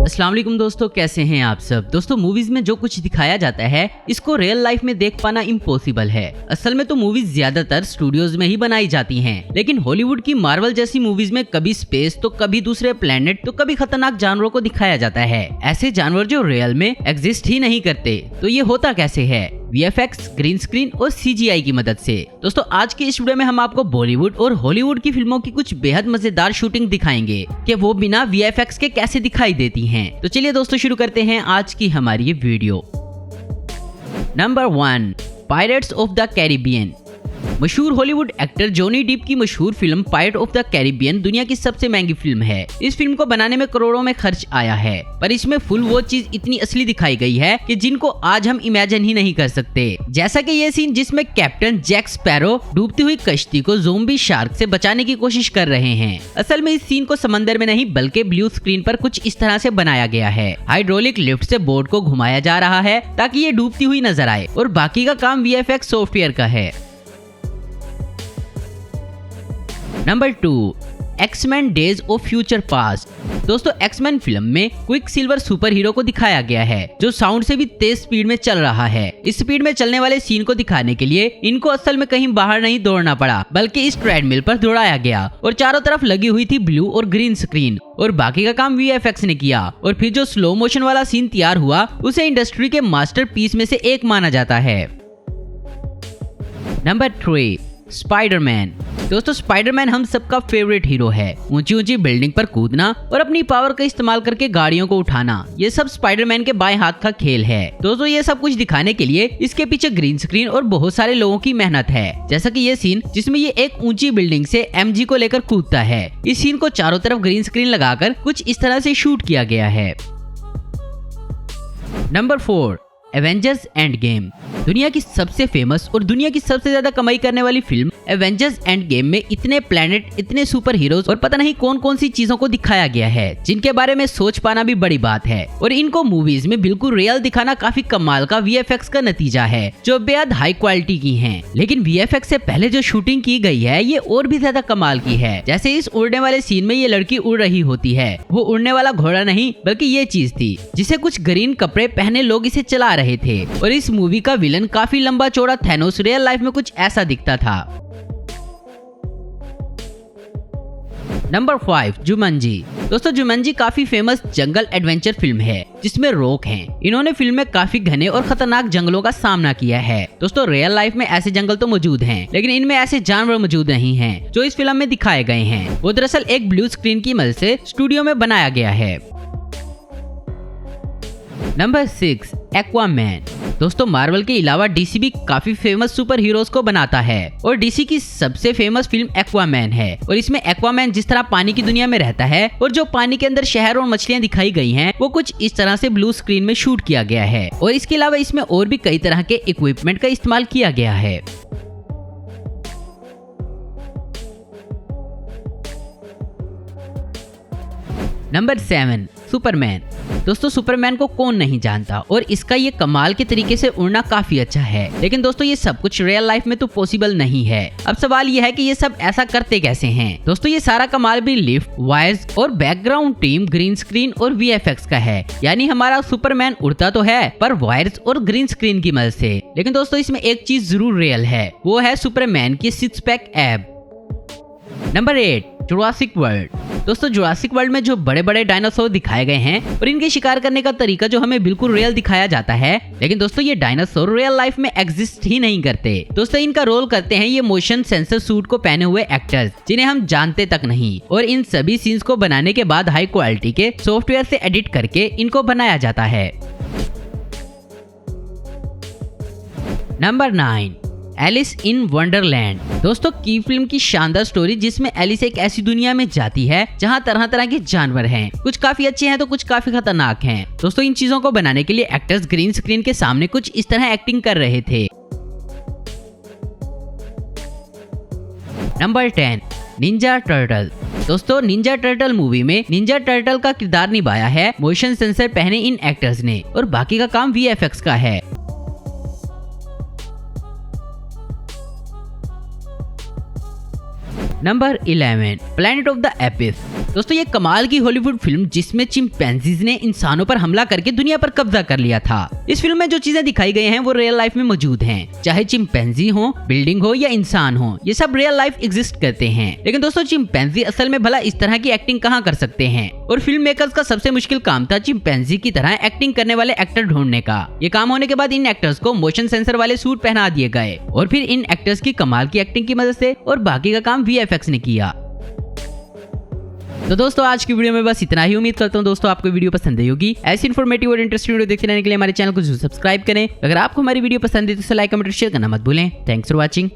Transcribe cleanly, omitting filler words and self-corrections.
अस्सलाम वालेकुम दोस्तों, कैसे हैं आप सब। दोस्तों मूवीज में जो कुछ दिखाया जाता है इसको रियल लाइफ में देख पाना इम्पॉसिबल है। असल में तो मूवीज ज्यादातर स्टूडियोज में ही बनाई जाती हैं, लेकिन हॉलीवुड की मार्वल जैसी मूवीज में कभी स्पेस तो कभी दूसरे प्लेनेट तो कभी खतरनाक जानवरों को दिखाया जाता है। ऐसे जानवर जो रियल में एग्जिस्ट ही नहीं करते। तो ये होता कैसे है? VFX, ग्रीन स्क्रीन और CGI की मदद से। दोस्तों आज की इस वीडियो में हम आपको बॉलीवुड और हॉलीवुड की फिल्मों की कुछ बेहद मजेदार शूटिंग दिखाएंगे कि वो बिना VFX के कैसे दिखाई देती हैं। तो चलिए दोस्तों शुरू करते हैं आज की हमारी ये video. Number 1, pirates of the Caribbean. मशहूर हॉलीवुड एक्टर जॉनी डीप की मशहूर film pirate of the Caribbean दुनिया की सबसे महंगी फिल्म है। इस फिल्म को बनाने में करोड़ों में खर्च आया है, पर इसमें फुल वो चीज इतनी असली दिखाई गई है कि जिनको आज हम इमेजिन ही नहीं कर सकते। जैसा कि ये सीन जिसमें कैप्टन जैक स्पैरो डूबती हुई कश्ती को ज़ोंबी शार्क से बचाने की कोशिश कर रहे हैं। असल में इस सीन को समंदर में नहीं बल्कि ब्लू स्क्रीन पर कुछ इस तरह से बनाया गया है। हाइड्रोलिक लिफ्ट से बोट को घुमाया जा रहा है ताकि ये डूबती हुई नजर आए और बाकी का काम VFX सॉफ्टवेयर का है। Number 2, X Men days of future past. दोस्तों एक्समैन फिल्म में क्विक सिल्वर सुपर हीरो को दिखाया गया है जो साउंड से भी तेज स्पीड में चल रहा है। इस स्पीड में चलने वाले सीन को दिखाने के लिए इनको असल में कहीं बाहर नहीं दौड़ना पड़ा, बल्कि इस ट्रेडमिल पर दौड़ाया गया और चारों तरफ लगी हुई थी ब्लू और ग्रीन स्क्रीन और बाकी का काम VFX ने किया। और फिर जो स्लो मोशन वाला सीन तैयार हुआ उसे इंडस्ट्री के मास्टरपीस में से एक माना जाता है। Number 3, Spiderman. दोस्तों स्पाइडरमैन हम सबका फेवरेट हीरो है। ऊंची ऊंची बिल्डिंग पर कूदना और अपनी पावर का इस्तेमाल करके गाड़ियों को उठाना, ये सब स्पाइडरमैन के बाएं हाथ का खेल है। दोस्तों ये सब कुछ दिखाने के लिए इसके पीछे ग्रीन स्क्रीन और बहुत सारे लोगों की मेहनत है। जैसा कि ये सीन जिसमें ये एक ऊंची बिल्डिंग से MG को लेकर कूदता है। इस सीन को चारों तरफ ग्रीन स्क्रीन लगाकर कुछ इस तरह से शूट किया गया है। Number 4, Avengers end game. दुनिया की सबसे फेमस और दुनिया की सबसे ज्यादा कमाई करने वाली फिल्म एवेंजर्स एंड गेम में इतने प्लेनेट, इतने सुपर हीरोज और पता नहीं कौन कौन सी चीजों को दिखाया गया है जिनके बारे में सोच पाना भी बड़ी बात है। और इनको मूवीज में बिल्कुल रियल दिखाना काफी कमाल का VFX का नतीजा है जो बेहद हाई क्वालिटी की है। लेकिन VFX से पहले जो शूटिंग की गई है ये और भी ज्यादा कमाल की है। जैसे इस उड़ने वाले सीन में ये लड़की उड़ रही होती है, वो उड़ने वाला घोड़ा नहीं बल्कि ये चीज थी जिसे कुछ ग्रीन कपड़े पहने लोग इसे चला रहे थे। और इस मूवी का विलन काफी लंबा चौड़ा थैनोस रियल लाइफ में कुछ ऐसा दिखता था। नंबर 5, जुमंजी। दोस्तों जुमंजी काफी फेमस जंगल एडवेंचर फिल्म है जिसमें रॉक हैं। इन्होंने फिल्म में काफी घने और खतरनाक जंगलों का सामना किया है। दोस्तों रियल लाइफ में ऐसे जंगल तो मौजूद हैं, लेकिन इनमें ऐसे जानवर मौजूद नहीं हैं जो इस फिल्म में दिखाए गए हैं। वो दरअसल एक ब्लू स्क्रीन की मदद से स्टूडियो में बनाया गया है। Number 6, Aquaman. दोस्तों मार्वल के अलावा DC भी काफी फेमस सुपर हीरोज को बनाता है और DC की सबसे फेमस फिल्म एक्वामैन है। और इसमें एक्वामैन जिस तरह पानी की दुनिया में रहता है और जो पानी के अंदर शहर और मछलियां दिखाई गई हैं वो कुछ इस तरह से ब्लू स्क्रीन में शूट किया गया है। और इसके अलावा इसमें और भी कई तरह के इक्विपमेंट का इस्तेमाल किया गया है। Number 7, Superman. दोस्तों सुपरमैन को कौन नहीं जानता और इसका ये कमाल के तरीके से उड़ना काफी अच्छा है। लेकिन दोस्तों ये सब कुछ रियल लाइफ में तो पॉसिबल नहीं है। अब सवाल ये है कि ये सब ऐसा करते कैसे हैं। दोस्तों ये सारा कमाल भी लिफ्ट, वायर्स और बैकग्राउंड टीम, ग्रीन स्क्रीन और VFX का है। यानी हमारा सुपरमैन उड़ता तो है पर वायर्स और ग्रीन स्क्रीन की मदद से। लेकिन दोस्तों इसमें एक चीज जरूर रियल है, वो है सुपरमैन की 6 पैक एब। Number 8, Jurassic world. दोस्तों जुरासिक वर्ल्ड में जो बड़े बड़े डायनासोर दिखाए गए हैं और इनके शिकार करने का तरीका जो हमें बिल्कुल रियल दिखाया जाता है, लेकिन दोस्तों ये डायनासोर रियल लाइफ में एग्जिस्ट ही नहीं करते। दोस्तों इनका रोल करते हैं ये मोशन सेंसर सूट को पहने हुए एक्टर्स जिन्हें हम जानते तक नहीं। और इन सभी सीन्स को बनाने के बाद हाई क्वालिटी के सॉफ्टवेयर से एडिट करके इनको बनाया जाता है। Number 9, Alice in Wonderland. दोस्तों की फिल्म की शानदार स्टोरी जिसमें एलिस एक ऐसी दुनिया में जाती है जहां तरह तरह के जानवर हैं। कुछ काफी अच्छे हैं तो कुछ काफी खतरनाक हैं। दोस्तों इन चीजों को बनाने के लिए एक्टर्स ग्रीन स्क्रीन के सामने कुछ इस तरह एक्टिंग कर रहे थे। Number 10, Ninja turtle. दोस्तों निंजा टर्टल मूवी में निंजा टर्टल का किरदार निभाया है मोशन सेंसर पहने इन एक्टर्स ने और बाकी का काम VFX का है। Number 11 planet of the Apis. दोस्तों ये कमाल की हॉलीवुड फिल्म जिसमें चिंपैंजीज ने इंसानों पर हमला करके दुनिया पर कब्जा कर लिया था। इस फिल्म में जो चीजें दिखाई गई हैं वो रियल लाइफ में मौजूद हैं। चाहे चिंपैंजी हो, बिल्डिंग हो या इंसान हो, ये सब रियल लाइफ एग्जिस्ट करते हैं। लेकिन दोस्तों चिंपैंजी असल में भला इस तरह की एक्टिंग कहाँ कर सकते हैं? और फिल्म मेकर्स का सबसे मुश्किल काम था चिंपैंजी की तरह एक्टिंग करने वाले एक्टर ढूंढने का। ये काम होने के बाद इन एक्टर्स को मोशन सेंसर वाले सूट पहना दिए गए और फिर इन एक्टर्स की कमाल की एक्टिंग की मदद से और बाकी का काम वीएफएक्स ने किया। तो दोस्तों आज की वीडियो में बस इतना ही। उम्मीद करता हूँ दोस्तों आपको वीडियो पसंद आई होगी। ऐसी इन्फॉर्मेटिव और इंटरेस्टिंग वीडियो देखते रहने के लिए हमारे चैनल को जरूर सब्सक्राइब करें। अगर आपको हमारी वीडियो पसंद है तो लाइक, कमेंट और शेयर करना मत भूलें। Thanks for watching.